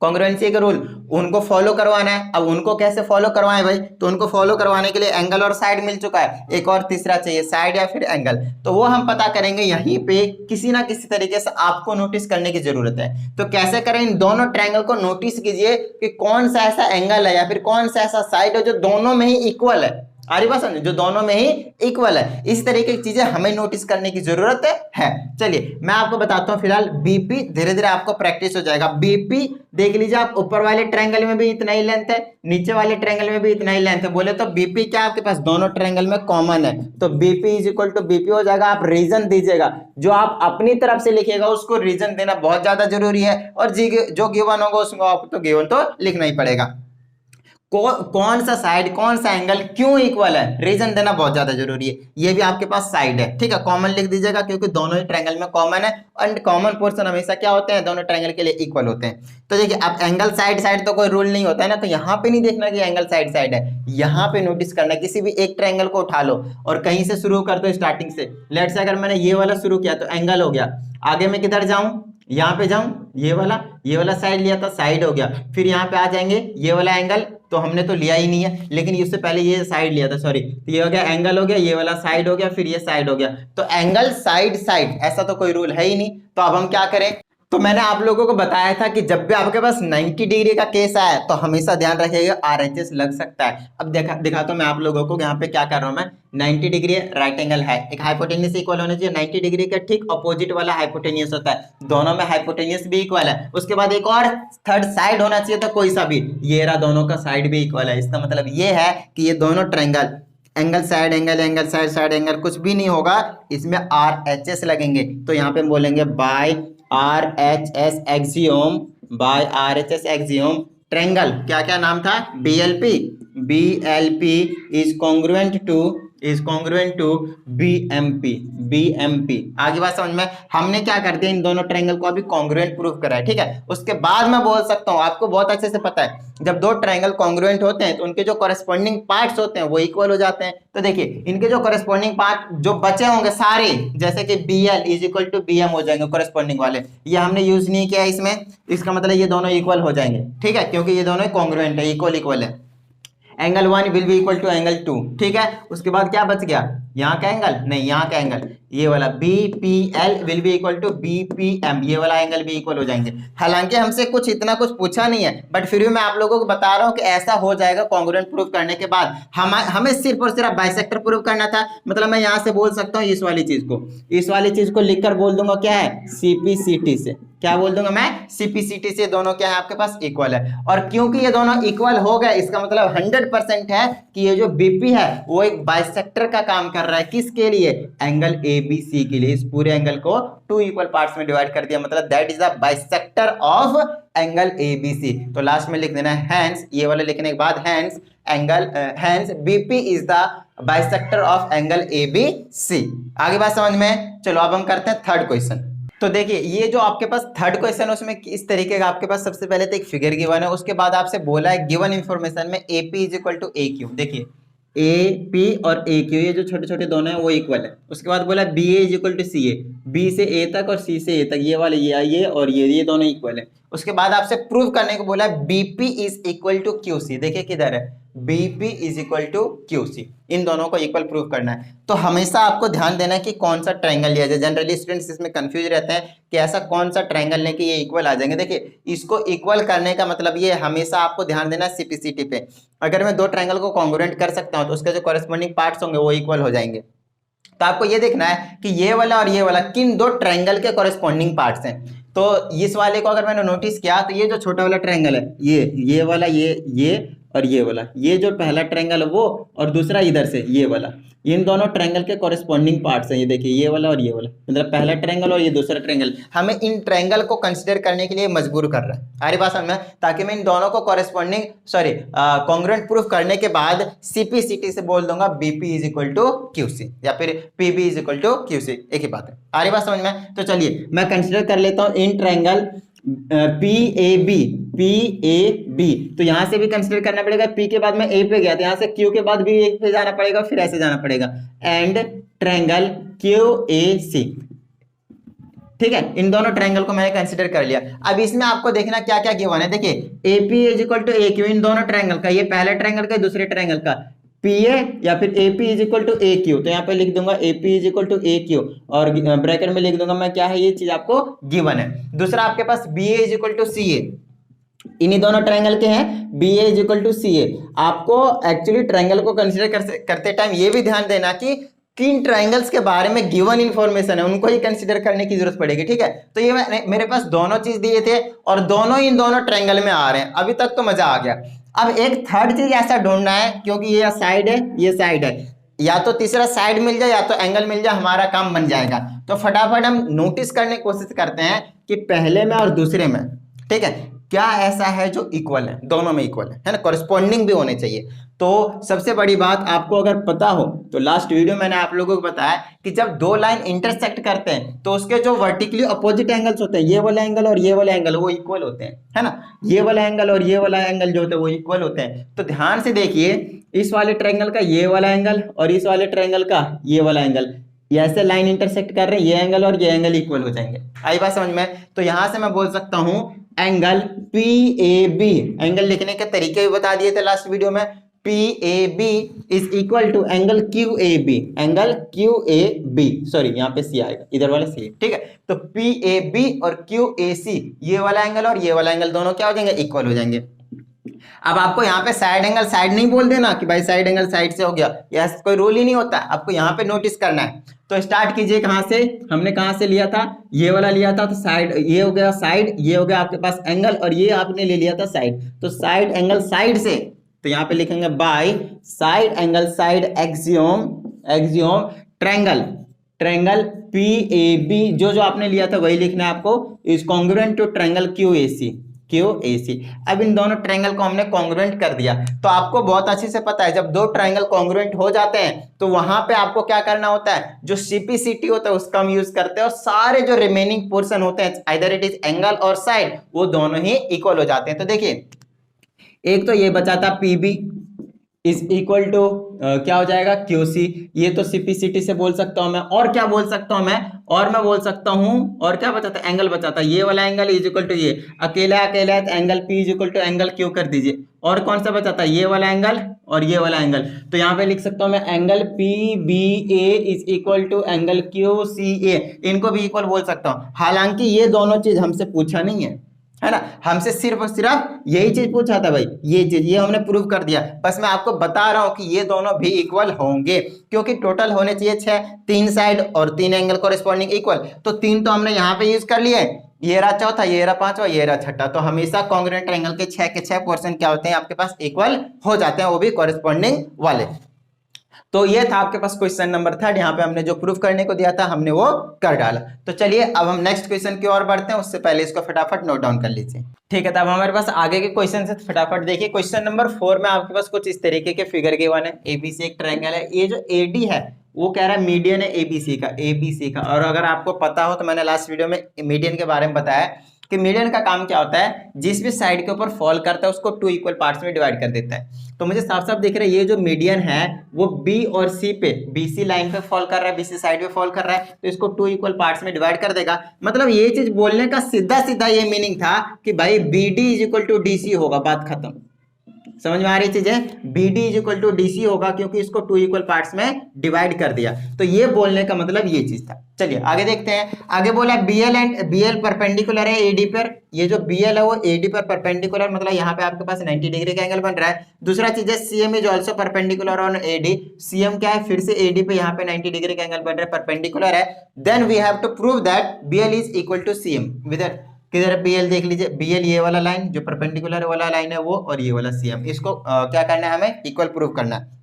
कॉन्ग्रुएंसी के रूल, उनको फॉलो करवाना है। अब उनको कैसे फॉलो करवाएं भाई, तो उनको फॉलो करवाने के लिए एंगल और साइड मिल चुका है, एक और तीसरा चाहिए, साइड या फिर एंगल, तो वो हम पता करेंगे यहीं पे। किसी ना किसी तरीके से आपको नोटिस करने की जरूरत है, तो कैसे करें, इन दोनों ट्रायंगल को नोटिस कीजिए कि कौन सा ऐसा एंगल है या फिर कौन सा ऐसा साइड है जो दोनों में ही इक्वल है। आ रही बात समझ, जो दोनों में ही इक्वल है। इस तरीके की चीजें हमें नोटिस करने की जरूरत है। चलिए मैं आपको बताता हूं फिलहाल बीपी, धीरे धीरे आपको प्रैक्टिस हो जाएगा। बीपी देख लीजिए आप, ऊपर वाले ट्रायंगल में भी इतना ही लेंथ है, नीचे वाले ट्रायंगल में भी इतना ही लेंथ है। बोले तो बीपी क्या आपके पास दोनों ट्रायंगल में कॉमन है, तो BP is equal to BP हो जाएगा। आप रीजन दीजिएगा, जो आप अपनी तरफ से लिखिएगा उसको रीजन देना बहुत ज्यादा जरूरी है, और जो गिवन होगा उसको आपको तो गिवन तो लिखना ही पड़ेगा। कौन सा साइड कौन सा एंगल क्यों इक्वल है, रीजन देना बहुत ज्यादा जरूरी है। ये भी आपके पास साइड है, ठीक है, कॉमन लिख दीजिएगा क्योंकि दोनों ही ट्रायंगल में कॉमन है, एंड कॉमन पोर्शन हमेशा क्या होते हैं, दोनों ट्रायंगल के लिए इक्वल होते हैं। तो देखिए अब एंगल साइड साइड तो कोई रूल नहीं होता है ना, तो यहाँ पे नहीं देखना कि एंगल साइड साइड है, यहाँ पे नोटिस करना, किसी भी एक ट्रायंगल को उठा लो और कहीं से शुरू कर दो स्टार्टिंग से। लेट्स से अगर मैंने ये वाला शुरू किया तो एंगल हो गया, आगे मैं किधर जाऊं, यहाँ पे जाऊं, ये वाला साइड लिया था, साइड हो गया। फिर यहाँ पे आ जाएंगे, ये वाला एंगल तो हमने तो लिया ही नहीं है, लेकिन इससे पहले ये साइड लिया था, सॉरी, तो ये हो गया एंगल हो गया, ये वाला साइड हो गया, फिर ये साइड हो गया। तो एंगल साइड साइड ऐसा तो कोई रूल है ही नहीं, तो अब हम क्या करें। तो मैंने आप लोगों को बताया था कि जब भी आपके पास 90 डिग्री का केस आए तो हमेशा ध्यान रखिएगा आरएचएस लग सकता है। अब दिखाता हूं मैं आप लोगों को, यहाँ पे क्या कर रहा हूं मैं, 90 डिग्री राइट एंगल है, एक हाइपोटेन्यूस इक्वल होना चाहिए, 90 डिग्री का ठीक अपोजिट वाला हाइपोटेन्यूस होता है, दोनों में हाइपोटेन्यूस भी इक्वल है। उसके बाद एक और थर्ड साइड होना चाहिए, तो कोई सा भी, ये रहा, दोनों का साइड भी इक्वल है। इसका मतलब ये है कि ये दोनों triangle, angle side angle, angle side side angle, कुछ भी नहीं होगा, इसमें आरएचएस लगेंगे। तो यहाँ पे हम बोलेंगे by RHS axiom, by RHS axiom triangle, क्या क्या नाम था, BLP, BLP is congruent to BMP. आगे बात समझ में, हमने क्या कर दिया, इन दोनों ट्रायंगल को अभी कॉन्ग्रुएंट प्रूफ करा है, ठीक है। उसके बाद मैं बोल सकता हूं, आपको बहुत अच्छे से पता है, जब दो ट्रायंगल कॉन्ग्रुएंट होते हैं तो उनके जो कॉरेस्पॉन्डिंग पार्ट्स होते हैं वो इक्वल हो जाते हैं। तो देखिए इनके जो कॉरेस्पॉन्डिंग पार्ट जो बचे होंगे सारे, जैसे कि BL is equal to BM हो जाएंगे कॉरेस्पॉन्डिंग वाले, ये हमने यूज नहीं किया इसमें, इसका मतलब ये दोनों इक्वल हो जाएंगे, ठीक है, क्योंकि ये दोनों कॉन्ग्रुएंट है, इक्वल है। Angle 1 will be equal to angle 2, ठीक है। उसके बाद क्या बच गया, यहाँ का एंगल नहीं, यहाँ का एंगल, ये वाला BPL will be equal to BPM, ये वाला एंगल भी इक्वल हो जाएंगे। हालांकि हमसे कुछ इतना कुछ पूछा नहीं है, बट फिर भी मैं आप लोगों को बता रहा हूँ कि ऐसा हो जाएगा कॉन्ग्रुएंट प्रूफ करने के बाद। हमें सिर्फ और सिर्फ बाइसेक्टर प्रूफ करना था, मतलब मैं यहाँ से बोल सकता हूँ इस वाली चीज को लिखकर बोल दूंगा क्या है, CPCT से, क्या बोल दूंगा मैं, CPCT से दोनों क्या है आपके पास इक्वल है। और क्योंकि ये दोनों इक्वल हो गए, इसका मतलब 100% है कि ये जो BP है वो एक बाइसेक्टर का काम कर रहा है, किसके लिए, एंगल ABC के लिए। इस पूरे एंगल को 2 इक्वल पार्ट्स में डिवाइड कर दिया, मतलब that is a bisector of angle ABC। तो लास्ट में लिख देना है हैंस, ये वाले लिखने के बाद hence BP is the bisector of angle ABC। आगे बात समझ में, चलो अब हम करते हैं थर्ड क्वेश्चन। तो देखिए ये जो आपके पास थर्ड क्वेश्चन है उसमें इस तरीके का आपके पास सबसे पहले तो एक फिगर गिवन है, उसके बाद आपसे बोला है गिवन इंफॉर्मेशन में AP is equal to AQ। देखिए AP और AQ ये जो छोटे छोटे दोनों हैं वो इक्वल है। उसके बाद बोला BA is equal to CA, B से A तक और C से A तक, ये वाले ये और ये दोनों इक्वल है। उसके बाद आपसे प्रूव करने को बोला है BP is equal to QC। देखिए किधर है, BP is equal to QC, इन दोनों को इक्वल प्रूव करना है। तो हमेशा आपको ध्यान देना है कि कौन सा ट्रायंगल लिया जाए। जनरली स्टूडेंट्स इसमें कंफ्यूज रहते हैं कि ऐसा कौन सा ट्रायंगल लें कि ये इक्वल आ जाएंगे। देखिए इसको इक्वल करने का मतलब ये हमेशा आपको ध्यान देना है CPCT पे। अगर मैं दो ट्रायंगल को कॉन्ग्रुएंट कर सकता हूँ तो उसके जो कॉरेस्पॉन्डिंग पार्ट्स होंगे वो इक्वल हो जाएंगे। तो आपको ये देखना है कि ये वाला और ये वाला किन दो ट्रायंगल के कॉरेस्पॉन्डिंग पार्ट्स हैं। तो इस वाले को अगर मैंने नोटिस किया तो ये जो छोटा वाला ट्रायंगल है, ये वाला, ये और ये वाला, ये जो पहला ट्रायंगल है वो, और दूसरा इधर से ये वाला, इन दोनों ट्रायंगल के कॉरेस्पॉन्डिंग पार्ट्स हैं। ये देखिए ये वाला और ये वाला, मतलब पहला ट्रायंगल और ये दूसरा ट्रायंगल, हमें इन ट्रायंगल को कंसीडर करने के लिए मजबूर कर रहा है। आरी बात समझ में, ताकि मैं इन दोनों को कॉन्ग्रुएंट प्रूफ करने के बाद CPCT से बोल दूंगा BP is equal to QC या फिर PB is equal to QC, एक ही बात है। आरी बात समझ में। तो चलिए मैं कंसीडर कर लेता हूँ इन ट्रायंगल PAB, तो यहां से भी कंसीडर करना पड़ेगा। P के बाद में A पे गया तो यहां से Q के बाद भी A पे जाना पड़ेगा, फिर ऐसे जाना पड़ेगा, एंड ट्रायंगल QAC, ठीक है। इन दोनों ट्रायंगल को मैंने कंसीडर कर लिया। अब इसमें आपको देखना क्या क्या गिवन है। देखिए AP is equal to AQ, इन दोनों ट्रायंगल का, ये पहले ट्रायंगल का दूसरे ट्रायंगल का, PA या फिर AP is equal to AQ, तो यहाँ पे लिख दूंगा AP is equal to AQ और ब्रैकेट में लिख दूंगा मैं क्या है, ये चीज आपको गिवन है। दूसरा आपके पास BA is equal to CA, इन्हीं दोनों ट्रायंगल के हैं B A is equal to C A. आपको एक्चुअली ट्रायंगल को कंसीडर करते टाइम ये भी ध्यान देना कि किन ट्रायंगल्स के बारे में गिवन इन्फॉर्मेशन है उनको ही कंसीडर करने की जरूरत पड़ेगी, ठीक है। तो ये मेरे पास दोनों चीज दिए थे और दोनों इन दोनों ट्रायंगल में आ रहे हैं, अभी तक तो मजा आ गया। अब एक थर्ड चीज ऐसा ढूंढना है, क्योंकि ये साइड है ये साइड है, या तो तीसरा साइड मिल जाए या तो एंगल मिल जाए, हमारा काम बन जाएगा। तो फटाफट हम नोटिस करने की कोशिश करते हैं कि पहले में और दूसरे में, ठीक है, क्या ऐसा है जो इक्वल है, दोनों में इक्वल है ना, कॉरेस्पॉन्डिंग भी होने चाहिए। तो सबसे बड़ी बात आपको अगर पता हो तो लास्ट वीडियो मैंने आप लोगों को बताया कि जब दो लाइन इंटरसेक्ट करते हैं तो उसके जो वर्टिकली अपोजिट एंगल्स होते हैं, ये वाला एंगल और ये वाला एंगल, वो इक्वल होते हैं, है ना। ये वाला एंगल और ये वाला एंगल जो होते हैं वो इक्वल होते हैं। तो ध्यान से देखिए, इस वाले ट्रायंगल का ये वाला एंगल और इस वाले ट्रायंगल का ये वाला एंगल, ये ऐसे लाइन इंटरसेक्ट कर रहे हैं, ये एंगल और ये एंगल इक्वल हो जाएंगे। आई बात समझ में? तो यहां से मैं बोल सकता हूं angle P A B, angle लिखने के तरीके भी बता दिए थे लास्ट वीडियो में। P A B is equal to angle Q A B, angle Q A B, sorry यहाँ पे सी आएगा, इधर वाला सी, ठीक है। तो पी ए बी और क्यू ए सी, ये वाला एंगल और ये वाला एंगल दोनों क्या हो जाएंगे, इक्वल हो जाएंगे। अब आपको यहाँ पे साइड एंगल साइड नहीं बोल देना कि भाई साइड एंगल साइड से हो गया, यह कोई रूल ही नहीं होता, आपको यहाँ पे नोटिस करना है। तो स्टार्ट कीजिए कहाँ से, हमने कहाँ से लिया था, ये वाला लिया था, तो साइड ये हो गया साइड, ये हो गया आपके पास एंगल और ये आपने ले लिया था साइड। तो साइड एंगल साइड से, तो यहाँ पे लिखेंगे by side angle side axiom, axiom triangle, triangle P A B, जो जो आपने लिया था वही लिखना है आपको, is congruent to triangle Q A C, Q A C. अब इन दोनों ट्रायंगल को हमने कॉन्ग्रुएंट कर दिया। तो आपको बहुत अच्छे से पता है जब दो ट्रायंगल कॉन्ग्रुएंट हो जाते हैं तो वहां पे आपको क्या करना होता है, जो सीपीसीटी होता है उसका हम यूज करते हैं और सारे जो रिमेनिंग पोर्शन होते हैं आइदर इट इज एंगल और साइड, वो दोनों ही इक्वल हो जाते हैं। तो देखिए एक तो ये बचा था P B is equal to क्या हो जाएगा क्यू सी, ये तो सीपीसीटी से बोल सकता हूं मैं। और क्या बोल सकता हूं मैं, और मैं बोल सकता हूं, और क्या बचा था, एंगल बचा था, ये वाला एंगल इज इक्वल टू ये अकेला अकेला है तो angle P is equal to angle Q कर दीजिए। और कौन सा बचा था, ये वाला एंगल और ये वाला एंगल। तो यहाँ पे लिख सकता हूं मैं angle P B A is equal to angle Q C A, इनको भी इक्वल बोल सकता हूं। हालांकि ये दोनों चीज हमसे पूछा नहीं है ना, हमसे सिर्फ और सिर्फ यही चीज पूछा था भाई, ये चीज ये हमने प्रूव कर दिया। बस मैं आपको बता रहा हूं कि ये दोनों भी इक्वल होंगे, क्योंकि टोटल होने चाहिए 6, 3 साइड और 3 एंगल कॉरेस्पॉन्डिंग इक्वल। तो 3 तो हमने यहाँ पे यूज कर लिए, ये रहा चौथा, ये रहा पांचवा, ये रहा छठा। तो हमेशा कॉन्ग्रुएंट ट्रायंगल के 6 के 6 पोर्शन क्या होते हैं आपके पास, इक्वल हो जाते हैं, वो भी कॉरेस्पॉन्डिंग वाले। तो ये था आपके पास क्वेश्चन नंबर 3, यहाँ पे हमने जो प्रूफ करने को दिया था हमने वो कर डाला। तो चलिए अब हम नेक्स्ट क्वेश्चन की ओर बढ़ते हैं, उससे पहले इसको फटाफट नोट डाउन कर लीजिए, ठीक है। तब हमारे पास आगे के क्वेश्चन से फटाफट देखिए। क्वेश्चन नंबर 4 में आपके पास कुछ इस तरीके के फिगर गिवन है, एबीसी एक ट्रायंगल है, ये जो एडी है वो कह रहा है मीडियन है एबीसी का, एबीसी का। और अगर आपको पता हो तो मैंने लास्ट वीडियो में मीडियन के बारे में बताया कि मीडियन का काम क्या होता है, जिस भी साइड के ऊपर फॉल करता है उसको 2 इक्वल पार्ट्स में डिवाइड कर देता है। तो मुझे साफ साफ दिख रहा है ये जो मीडियन है वो बी और सी पे, बीसी लाइन पे फॉल कर रहा है, बीसी साइड पे फॉल कर रहा है, तो इसको 2 इक्वल पार्ट्स में डिवाइड कर देगा। मतलब ये चीज बोलने का सीधा सीधा ये मीनिंग था कि भाई B D is equal to D C होगा, बात खत्म। समझ में आ रही चीज है, B D is equal to D C होगा क्योंकि इसको 2 इक्वल पार्ट्स में डिवाइड कर दिया। तो ये बोलने का मतलब ये चीज था। चलिए आगे देखते हैं। आगे बोला बीएल एंड बीएल परपेंडिकुलर है एडी पर, ये जो बीएल है वो एडी पर परपेंडिकुलर, मतलब यहाँ पे आपके पास 90 डिग्री का एंगल बन रहा है। दूसरा चीज है CM is also perpendicular on AD, CM क्या है, फिर से एडी पे यहाँ पे 90 डिग्री का एंगल बन रहा है, परपेंडिकुलर है। Then we have to prove that BL is equal to CM with किधर बीएल देख लीजिए, बीएल ये वाला लाइन जो परपेंडिकुलर वाला लाइन है वो, और ये वाला सीएम, इसको क्या करना है हमें, इक्वल प्रूव करना है।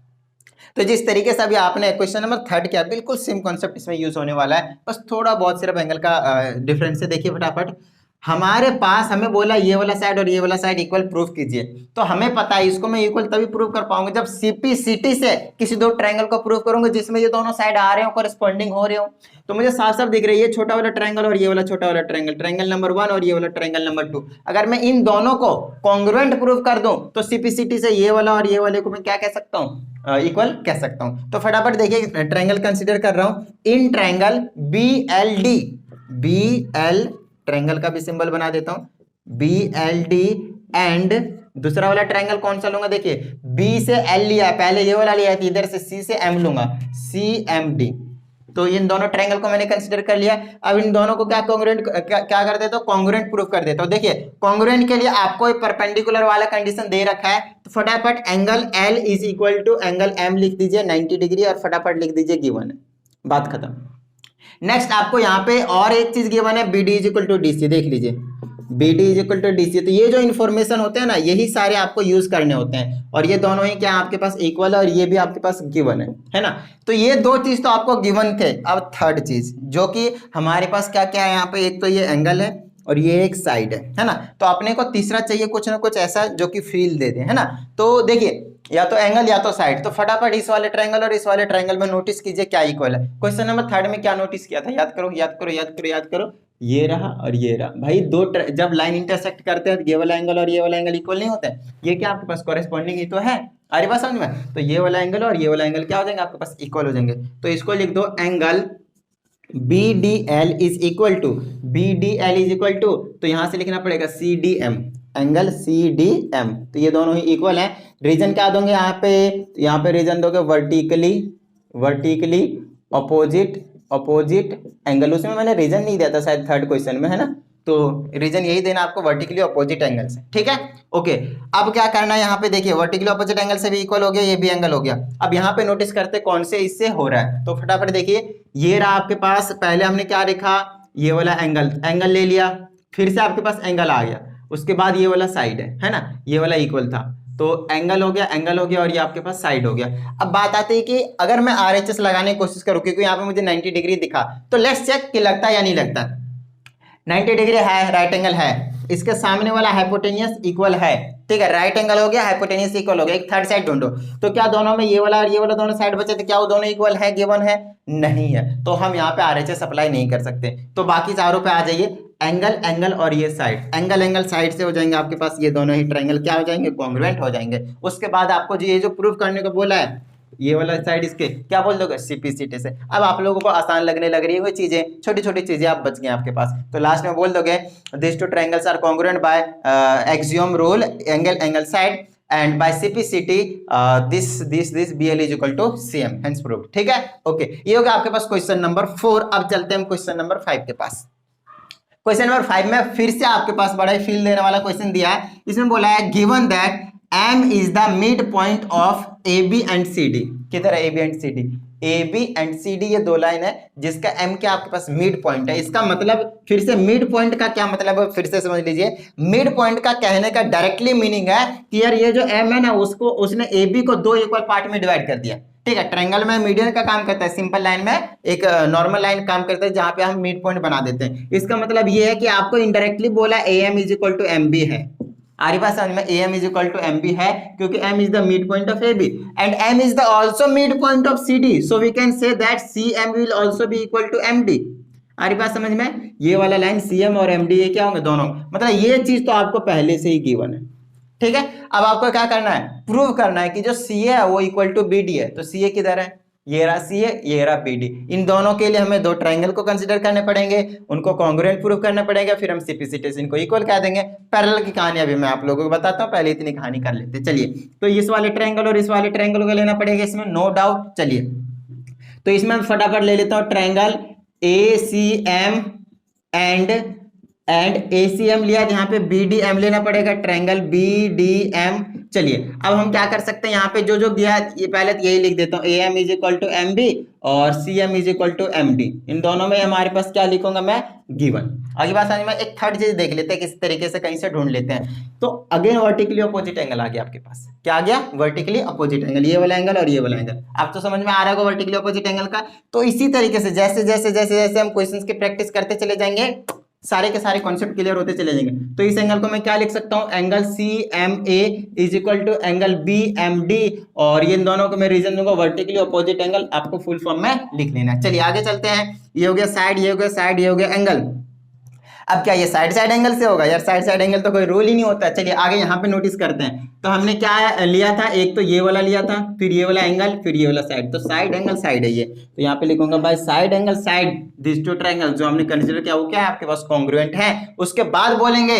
तो जिस तरीके से अभी आपने क्वेश्चन नंबर 3 किया, बिल्कुल सेम कॉन्सेप्ट इसमें यूज होने वाला है, बस थोड़ा बहुत सिर्फ एंगल का डिफरेंस है। देखिए फटाफट, हमारे पास हमें बोला ये वाला साइड और ये वाला साइड इक्वल प्रूफ कीजिए, तो हमें पता है इसको मैं इक्वल तभी प्रूव कर पाऊंगा जब सीपीसीटी से किसी दो ट्रायंगल को प्रूव करूंगा जिसमें ये दोनों साइड आ रहे हो, कॉरेस्पॉन्डिंग हो रहे हो। तो मुझे साफ साफ दिख रही है ये छोटा वाला ट्रायंगल और ये वाला छोटा वाला ट्रायंगल, ट्रायंगल नंबर 1 और ये वाला ट्रायंगल नंबर 2, अगर मैं इन दोनों को कॉन्ग्रुएंट प्रूव कर दूं तो सीपीसीटी से ये वाला और ये वाले को मैं क्या कह सकता हूं, इक्वल कह सकता हूं। तो फटाफट देखिए ट्रायंगल कंसीडर कर रहा हूं, in triangle BLD, BL triangle का भी सिंबल बना देता हूं BLD एंड दूसरा वाला ट्रायंगल कौन सा लूंगा, देखिए B से L लिया, पहले ये वाला लिया था, इधर से C से M लूंगा CMD। तो इन दोनों ट्रायंगल को मैंने कंसीडर कर लिया। अब इन दोनों को क्या कॉन्ग्रुएंट क्या कर देता हूँ, कॉन्ग्रुएंट प्रूफ कर देता हूँ। देखिए कॉन्ग्रुएंट के लिए आपको परपेंडिकुलर वाला कंडीशन दे रखा है, तो फटाफट angle L is equal to angle M लिख दीजिए 90 डिग्री और फटाफट लिख दीजिए गिवन है, बात खत्म। नेक्स्ट आपको यहाँ पे और एक चीज गिवन है, BD is equal to DC, देख लीजिए BD is equal to DC। तो ये जो इन्फॉर्मेशन होते हैं ना, यही सारे आपको यूज करने होते हैं, और ये दोनों ही क्या आपके पास इक्वल है और ये भी आपके पास गिवन है ना। तो ये दो चीज तो आपको गिवन थे। अब थर्ड चीज जो कि हमारे पास क्या क्या है यहाँ पे, एक तो ये एंगल है और ये एक साइड है ना। तो अपने को तीसरा चाहिए कुछ ना कुछ ऐसा जो कि फील दे दे, है ना। तो देखिए या तो एंगल या तो साइड, तो फटाफट इस वाले ट्रायंगल और इस वाले ट्रायंगल में नोटिस कीजिए क्या इक्वल है। क्वेश्चन नंबर थर्ड में क्या नोटिस किया था, याद करो याद करो याद करो याद करो, ये रहा और ये रहा भाई, दो जब लाइन इंटरसेक्ट करते हैं तो ये वाला एंगल और ये वाला एंगल इक्वल नहीं होता है। ये क्या आपके पास कॉरेस्पॉन्डिंग ही तो है, अरे बात समझ में। तो ये वाला एंगल और ये वाला एंगल क्या हो जाएंगे आपके पास, इक्वल हो जाएंगे। तो इसको लिख दो angle BDL is equal to, BDL is equal to, तो यहां से लिखना पड़ेगा CDM, एंगल CDM। तो ये दोनों ही इक्वल है। रीजन क्या दोगे यहाँ पे रीजन दोगे वर्टिकली अपोजिट एंगल। उसमें मैंने रीजन नहीं दिया था शायद थर्ड क्वेश्चन में, है ना। तो रीजन यही देना आपको, वर्टिकली अपोजिट एंगल से, ठीक है ओके। अब क्या करना है यहाँ पे, देखिए वर्टिकली अपोजिट एंगल से भी इक्वल हो गया, ये भी एंगल हो गया। अब यहाँ पे नोटिस करते कौन से इससे हो रहा है, तो फटाफट देखिए ये रहा आपके पास, पहले हमने क्या लिखा, ये वाला एंगल ले लिया, फिर से आपके पास एंगल आ गया, उसके बाद ये वाला साइड है ना, ये वाला इक्वल था, तो एंगल हो गया और ये आपके पास साइड हो गया। अब बात आती है कि अगर मैं RHS लगाने की कोशिश करूं, क्योंकि यहाँ पे मुझे 90 डिग्री दिखा, तो लेट्स चेक कि लगता है या नहीं लगता। 90 डिग्री है, राइट एंगल है, इसके सामने वाला हाइपोटेनियस इक्वल है, ठीक है, राइट एंगल हो गया, हाइपोटेनियस इक्वल हो गया। एक थर्ड साइड ढूंढो, तो क्या दोनों में ये वाला और ये वाला दोनों साइड बचे थे, क्या वो दोनों इक्वल है, गिवन है, नहीं है, तो हम यहाँ पे RHS अप्लाई नहीं कर सकते। तो बाकी चारों पे आ जाइए, एंगल और ये साइड, एंगल साइड से हो जाएंगे आपके पास, ये दोनों ही ट्रायंगल क्या हो जाएंगे, कॉन्ग्रुएंट हो जाएंगे। उसके बाद आपको ये जो प्रूफ करने को बोला है, ये वाला साइड इसके क्या बोल दोगे, CPCT से। अब आप लोगों को आसान लगने लग रही है वो चीजें, छोटी छोटी चीजें आप बच गए आपके पास, तो लास्ट में बोल दोगे this two triangles are congruent by axiom rule, angle side, and by CPCT this BL is equal to CM, hence proved, ठीक है ओके। ये होगा आपके पास क्वेश्चन नंबर 4। अब चलते हैं क्वेश्चन नंबर 5 के पास। क्वेश्चन नंबर 5 में फिर से आपके पास बड़ा ही फील देने वाला क्वेश्चन दिया है। इसमें बोला है given that M is the mid point of AB and CD। किधर है AB and CD, AB and CD ये दो लाइन है जिसका M क्या आपके पास मिड पॉइंट है। इसका मतलब फिर से मिड पॉइंट का क्या मतलब है, फिर से समझ लीजिए। मिड पॉइंट का कहने का डायरेक्टली मीनिंग है कि यार ये जो M है ना, उसको उसने AB को दो इक्वल पार्ट में डिवाइड कर दिया, ठीक है। ट्रायंगल में मीडियन का काम करता है, सिंपल लाइन में एक नॉर्मल लाइन काम करता है जहां पे हम मिड पॉइंट बना देते हैं। इसका मतलब ये है कि आपको इनडायरेक्टली बोला AM is equal to MB है, आरी बात समझ में, AM is equal to MB है क्योंकि M is the mid point of AB and M is the also mid point of CD, so we can say that CM will also be equal to MD। आरी बात समझ में, ये वाला लाइन CM और MD ये क्या होंगे, दोनों, मतलब ये चीज तो आपको पहले से ही गिवन है, ठीक है। अब आपको क्या करना है, प्रूव करना है कि जो CA है वो इक्वल टू BD है। तो CA किधर है, ये रहा CA, ये रहा BD। इन दोनों के लिए हमें दो ट्रायंगल को कंसीडर करने पड़ेंगे, उनको कॉन्ग्रुएंट प्रूव करना पड़ेगा, फिर हम CPCT से इनको इक्वल कह देंगे। पैरेलल की कहानी अभी मैं आप लोगों को बताता हूँ, पहले इतनी कहानी कर लेते। चलिए, तो इस वाले ट्रायंगल और इस वाले ट्रायंगल को लेना पड़ेगा इसमें, नो डाउट। चलिए, तो इसमें हम फटाफट ले लेता हूँ ट्रायंगल ACM एंड ACM लिया, यहाँ पे BDM लेना पड़ेगा, ट्रायंगल BDM। चलिए, अब हम क्या कर सकते हैं, यहाँ पे जो जो दिया है ये पहले तो यही लिख देता हूँ, AM is equal to MB और CM is equal to MD। इन दोनों में हमारे पास क्या लिखूंगा मैं, गिवन। आगे बात समझ में, एक थर्ड चीज देख लेते हैं किस तरीके से कहीं से ढूंढ लेते हैं। तो अगेन वर्टिकली अपोजिट एंगल आ गया आपके पास, क्या आ गया, वर्टिकली अपोजिट एंगल, ये वाला एंगल और ये वाला एंगल। आप तो समझ में आ रहा होगा वर्टिकली अपोजिट एंगल का। तो इसी तरीके से जैसे जैसे जैसे जैसे हम क्वेश्चंस की प्रैक्टिस करते चले जाएंगे, सारे के सारे कॉन्सेप्ट क्लियर होते चले जाएंगे। तो इस एंगल को मैं क्या लिख सकता हूं, angle CMA is equal to angle BMD, और ये दोनों को मैं रीजन दूंगा वर्टिकली अपोजिट एंगल, आपको फुल फॉर्म में लिख लेना है। चलिए आगे चलते हैं, ये हो गया साइड, ये हो गया साइड, ये हो गया एंगल। अब क्या ये साइड साइड एंगल से होगा, यार साइड साइड एंगल तो कोई रूल ही नहीं होता। चलिए आगे यहाँ पे नोटिस करते हैं। तो हमने क्या लिया था, एक तो ये वाला लिया था, फिर ये वाला एंगल, फिर ये वाला साइड। तो साइड एंगल साइड है ये, तो यहाँ पे लिखूंगा by side angle side this two triangle, जो हमने कंसीडर किया वो क्या है आपके पास, कॉन्ग्रुएंट है। उसके बाद बोलेंगे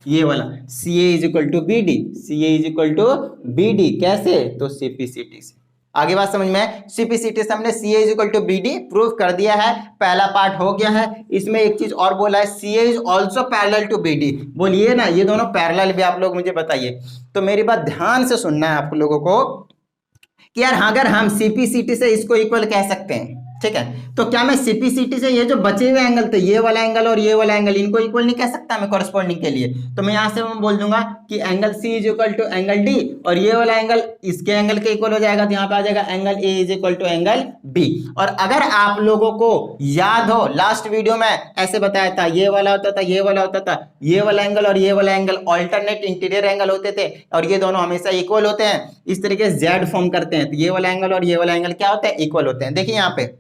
ये वाला CA is equal to BD, CA is equal to BD कैसे, तो CPCT से। आगे बात समझ में? सीपीसीटी से हमने C A is equal to B D prove कर दिया है, पहला पार्ट हो गया है। इसमें एक चीज और बोला है, C A is also parallel to B D. बोलिए ना, ये दोनों पैरेलल भी आप लोग मुझे बताइए। तो मेरी बात ध्यान से सुनना है आप लोगों को कि यार अगर हम सीपीसीटी से इसको इक्वल कह सकते हैं, ठीक है, तो क्या मैं सीपीसीटी से ये जो बचे हुए एंगल थे, ये वाला एंगल और ये वाला एंगल, इनको इक्वल नहीं कह सकता मैं कॉरेस्पॉन्डिंग के लिए? तो मैं यहां से मैं बोल दूंगा कि angle C is equal to angle D, और ये वाला एंगल इसके एंगल के इक्वल हो जाएगा, तो यहाँ पे आ जाएगा angle A is equal to angle B. और अगर आप लोगों को याद हो, लास्ट वीडियो में ऐसे बताया था, ये वाला होता था, ये वाला होता था, ये वाला एंगल और ये वाला एंगल ऑल्टरनेट इंटीरियर एंगल होते थे, और ये दोनों हमेशा इक्वल होते हैं, इस तरीके से जेड फॉर्म करते हैं। तो ये वाला एंगल और ये वाला एंगल क्या होता है? इक्वल होते हैं। देखिए यहाँ पे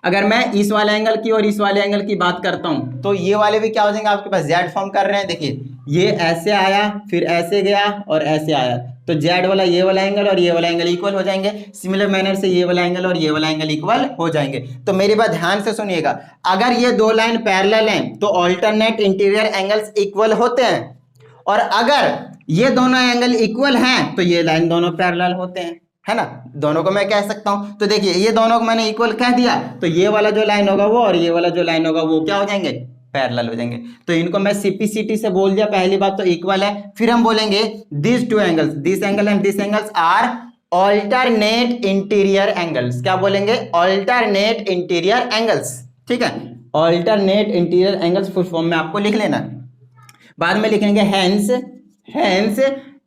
अगर मैं इस वाले एंगल की और इस वाले एंगल की बात करता हूं, तो ये वाले भी क्या हो जाएंगे आपके पास? जेड फॉर्म कर रहे हैं। देखिए ये ऐसे आया, फिर ऐसे गया और ऐसे आया, तो जेड वाला ये वाला एंगल और ये वाला एंगल इक्वल हो जाएंगे। सिमिलर मैनर से ये वाला एंगल और ये वाला एंगल इक्वल हो जाएंगे। तो मेरी बात ध्यान से सुनिएगा, अगर ये दो लाइन पैरेलल हैं तो ऑल्टरनेट इंटीरियर एंगल्स इक्वल होते हैं, और अगर ये दोनों एंगल इक्वल हैं तो ये लाइन दोनों पैरेलल होते हैं, है ना? दोनों को मैं कह सकता हूं। तो देखिए ये दोनों को मैंने इक्वल कह दिया, तो ये वाला जो लाइन होगा वो और ये वाला जो लाइन होगा वो क्या हो जाएंगे? पैरेलल हो जाएंगे। तो इनको मैं सीपीसीटी से बोल दिया, पहली बात तो इक्वल है। फिर हम बोलेंगे this two angles, this angle and this angles are alternate interior angles. क्या बोलेंगे? ऑल्टरनेट इंटीरियर एंगल्स, ठीक है? Alternate interior angles full form में आपको लिख लेना, बाद में लिखेंगे hence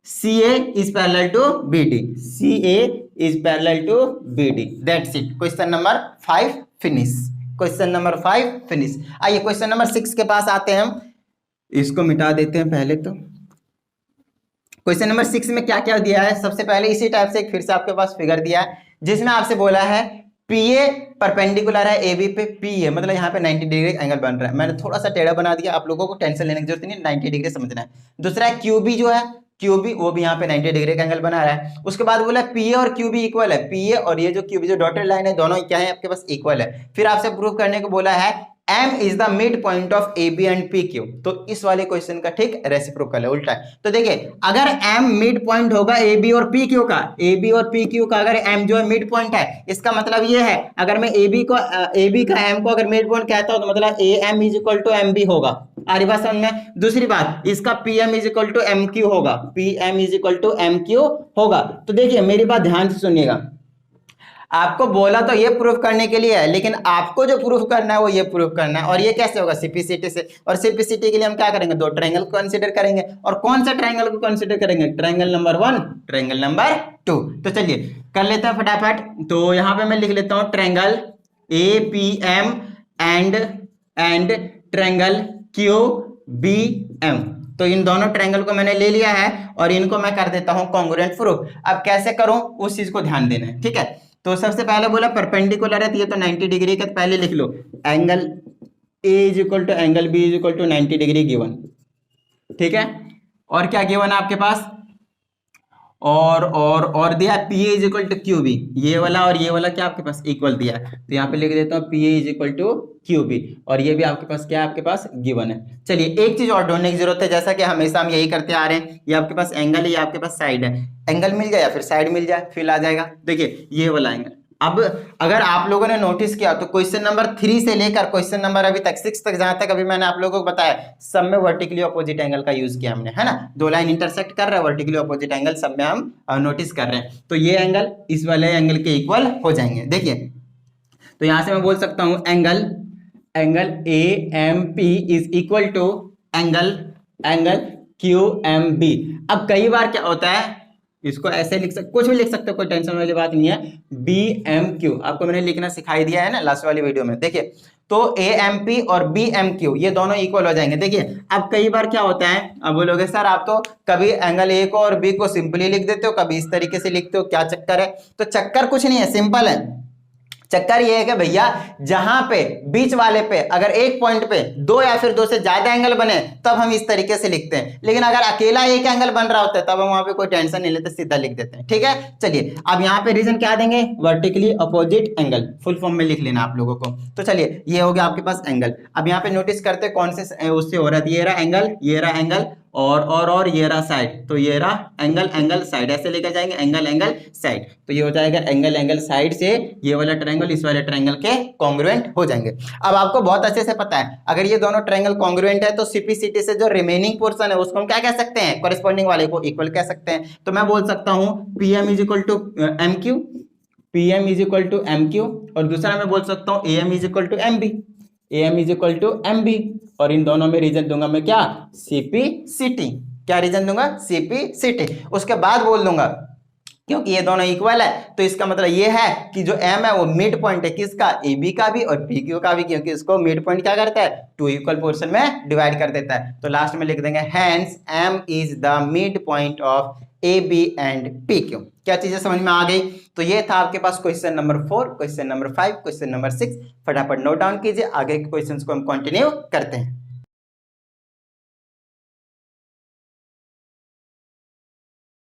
CA is parallel to BD. CA is parallel to BD. That's it. Question number 5 finish. Question number 5 finish. आइए क्वेश्चन नंबर 6 के पास आते हैं हम। इसको मिटा देते हैं पहले तो। क्वेश्चन नंबर 6 में क्या क्या दिया है? सबसे पहले इसी टाइप से एक फिर से आपके पास फिगर दिया है, जिसमें आपसे बोला है PA परपेंडिकुलर है AB पे, PA मतलब यहाँ पे 90 डिग्री एंगल बन रहा है। मैंने थोड़ा सा टेढ़ा बना दिया, आप लोगों को टेंशन लेने की जरूरत नहीं, 90 डिग्री समझना है। दूसरा है QB जो है, QB वो भी यहाँ पे 90 डिग्री का एंगल बना रहा है। उसके बाद बोला PA और QB इक्वल है, PA और ये जो QB जो डॉटेड लाइन है दोनों क्या है आपके पास? इक्वल है। फिर आपसे प्रूव करने को बोला है M is the mid point of AB and PQ। तो इस वाले क्वेश्चन का ठीक रेसिप्रोकल है, उल्टा है। तो देखिए अगर M मिड पॉइंट होगा AB और PQ का, AB और PQ का अगर M जो है मिड पॉइंट है, इसका मतलब ये है अगर मैं AB का M को अगर मिड पॉइंट कहता हूं तो मतलब AM is equal to MB होगा। आ रही बात समझ में? दूसरी बात, इसका PM is equal to MQ होगा, PM is equal to MQ होगा। तो देखिए मेरी बात ध्यान से सुनिएगा, आपको बोला तो ये प्रूफ करने के लिए है, लेकिन आपको जो प्रूफ करना है वो ये प्रूफ करना है। और ये कैसे होगा? सीपीसीटी से। और सीपीसीटी के लिए हम क्या करेंगे? दो ट्रायंगल को कंसीडर करेंगे। और कौन सा ट्रायंगल को कंसीडर करेंगे? Triangle number 1, triangle number 2। तो चलिए कर लेते हैं फटाफट। तो यहां पे मैं लिख लेता हूं triangle APM and triangle QBM। तो इन दोनों ट्रायंगल को मैंने ले लिया है और इनको मैं कर देता हूं कॉन्ग्रुएंट प्रूफ। अब कैसे करूं उस चीज को ध्यान देना है, ठीक है? तो सबसे पहले बोला परपेंडिकुलर है, तो ये तो 90 डिग्री का पहले लिख लो, angle A is equal to angle B is equal to 90 degree given, ठीक है? और क्या गिवन है आपके पास? और दिया है PA is equal to QB, ये वाला और ये वाला क्या आपके पास? इक्वल दिया है। तो यहाँ पे लिख देता हूँ PA is equal to QB, और ये भी आपके पास क्या है? आपके पास गिवन है। चलिए एक चीज और ढूंढने की जरूरत है, जैसा कि हमेशा हम यही करते आ रहे हैं। ये आपके पास एंगल है, ये आपके पास साइड है। एंगल मिल जाए या फिर साइड मिल जाए, फिर आ जाएगा। देखिए ये वाला एंगल। अब अगर आप लोगों ने नोटिस किया तो क्वेश्चन नंबर 3 से लेकर क्वेश्चन नंबर अभी तक 6 तक, जहां तक अभी मैंने आप लोगों को बताया, सब में वर्टिकली अपोजिट एंगल का यूज किया हमने, है ना? दो लाइन इंटरसेक्ट कर रहे हैं, वर्टिकली अपोजिट एंगल सब में हम नोटिस कर रहे हैं। तो ये एंगल इस वाले एंगल के इक्वल हो जाएंगे। देखिए तो यहां से मैं बोल सकता हूं angle AMP is equal to angle QMB। अब कई बार क्या होता है, इसको ऐसे लिख सकते, कुछ भी लिख सकते हो, कोई टेंशन वाली बात नहीं है। BMQ आपको मैंने लिखना सिखाई दिया है ना लास्ट वाली वीडियो में। देखिए तो AMP और BMQ ये दोनों इक्वल हो जाएंगे। देखिए अब कई बार क्या होता है, अब बोलोगे सर आप तो कभी एंगल A को और B को सिंपली लिख देते हो, कभी इस तरीके से लिखते हो, क्या चक्कर है? तो चक्कर कुछ नहीं है, सिंपल है। चक्कर ये है कि भैया जहां पे बीच वाले पे अगर एक पॉइंट पे दो या फिर दो से ज्यादा एंगल बने तब हम इस तरीके से लिखते हैं, लेकिन अगर अकेला एक एंगल बन रहा होता है तब हम वहां पे कोई टेंशन नहीं लेते, सीधा लिख देते हैं, ठीक है? चलिए अब यहाँ पे रीजन क्या देंगे? Vertically opposite angle, full form में लिख लेना आप लोगों को। तो चलिए ये हो गया आपके पास एंगल। अब यहाँ पे नोटिस करते कौन से उससे हो रहा है, ये रहा एंगल, ये रहा एंगल, और ये रहा साइड, तो ये रहा एंगल एंगल साइड, ऐसे लेकर जाएंगे एंगल एंगल साइड, तो ये हो जाएगा एंगल एंगल साइड से ये वाला ट्रायंगल इस वाले ट्रायंगल के कॉन्ग्रुएंट हो जाएंगे। अब आपको बहुत अच्छे से पता है अगर ये दोनों ट्रायंगल कॉन्ग्रुएंट है तो सीपीसीटी से जो रिमेनिंग पोर्शन है उसको हम क्या कह सकते हैं, कॉरेस्पॉन्डिंग वाले को इक्वल कह सकते हैं। तो मैं बोल सकता हूं PM is equal to M Q, PM is equal to M Q, और दूसरा मैं बोल सकता हूं AM is equal to M B, AM is equal to M B, और इन दोनों में रीजन दूंगा मैं क्या, सीपीसीटी। क्या रीजन दूंगा, सीपीसीटी। उसके बाद बोल दूंगा क्योंकि ये दोनों इक्वल है तो इसका मतलब ये है कि जो m है वो मिड पॉइंट है किसका, ए बी का भी और पी क्यू का भी, क्योंकि इसको मिड पॉइंट क्या करता है, टू इक्वल पोर्शन में डिवाइड कर देता है। तो लास्ट में लिख देंगे hence m is the mid point of A B and P Q. क्या चीजें समझ में आ गई? तो ये था आपके पास question number 4, question number 5, question number 6। फटाफट नोट डाउन कीजिए, आगे के क्वेश्चंस को हम कंटिन्यू करते हैं।